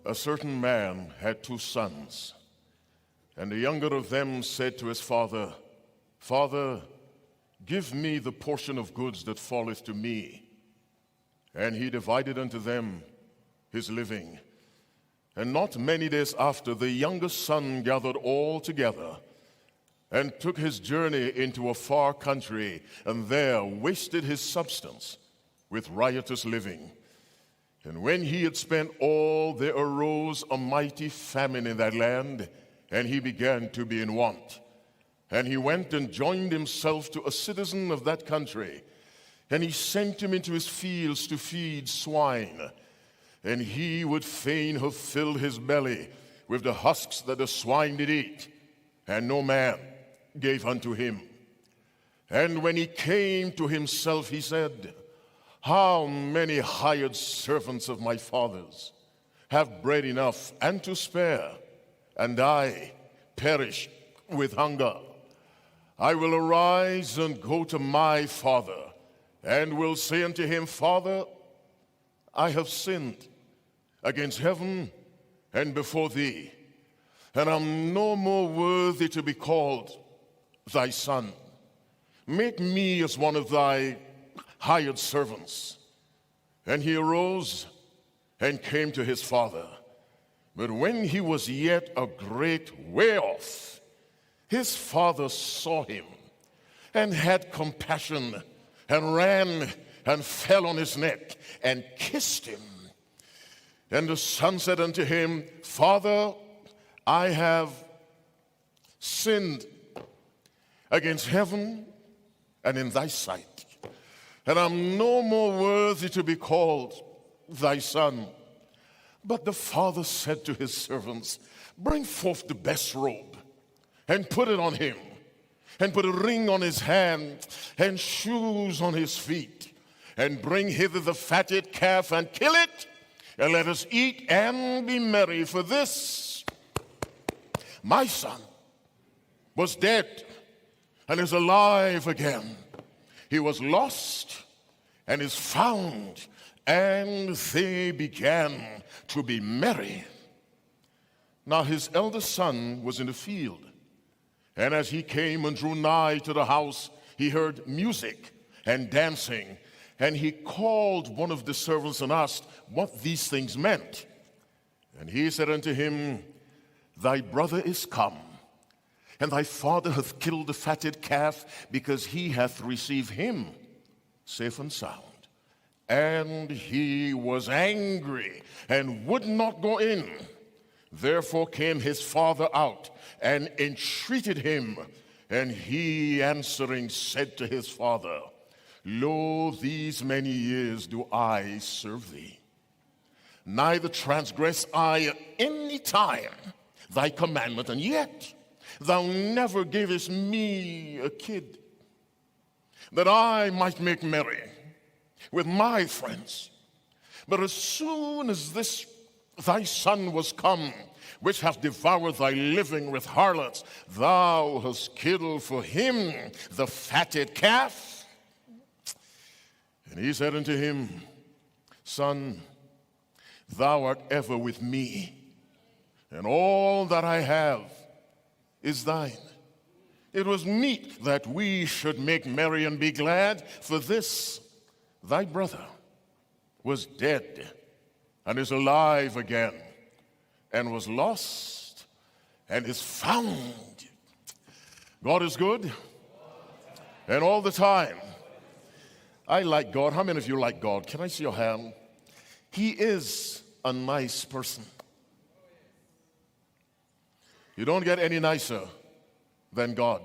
A certain man had 2 sons, and the younger of them said to his father, Father, give me the portion of goods that falleth to me. And he divided unto them his living. And not many days after, the younger son gathered all together and took his journey into a far country, and there wasted his substance with riotous living. And when he had spent all, there arose a mighty famine in that land, and he began to be in want. And he went and joined himself to a citizen of that country, and he sent him into his fields to feed swine. And he would fain have filled his belly with the husks that the swine did eat, and no man gave unto him. And when he came to himself, he said, How many hired servants of my father's have bread enough and to spare, and I perish with hunger? I will arise and go to my father, and will say unto him, Father, I have sinned against heaven and before thee, and am no more worthy to be called thy son. Make me as one of thy hired servants. And he arose and came to his father. But when he was yet a great way off, his father saw him and had compassion, and ran and fell on his neck and kissed him. And the son said unto him, Father, I have sinned against heaven and in thy sight, and am no more worthy to be called thy son. But the father said to his servants, Bring forth the best robe, and put it on him, and put a ring on his hand, and shoes on his feet, and bring hither the fatted calf, and kill it, and let us eat and be merry. For this my son was dead, and is alive again. He was lost, and is found. And they began to be merry. Now his eldest son was in the field, and as he came and drew nigh to the house, he heard music and dancing. And he called one of the servants and asked what these things meant. And he said unto him, Thy brother is come, and thy father hath killed the fatted calf, because he hath received him safe and sound. And he was angry, and would not go in. Therefore came his father out, and entreated him. And he answering said to his father, Lo, these many years do I serve thee. Neither transgress I at any time thy commandment, and yet thou never gavest me a kid, that I might make merry with my friends. But as soon as this thy son was come, which hath devoured thy living with harlots, thou hast killed for him the fatted calf. And he said unto him, Son, thou art ever with me, and all that I have is thine. It was meet that we should make merry and be glad, for this thy brother was dead, and is alive again, and was lost, and is found. God is good, and all the time. I like God. How many of you like God? Can I see your hand? He is a nice person. You don't get any nicer than God.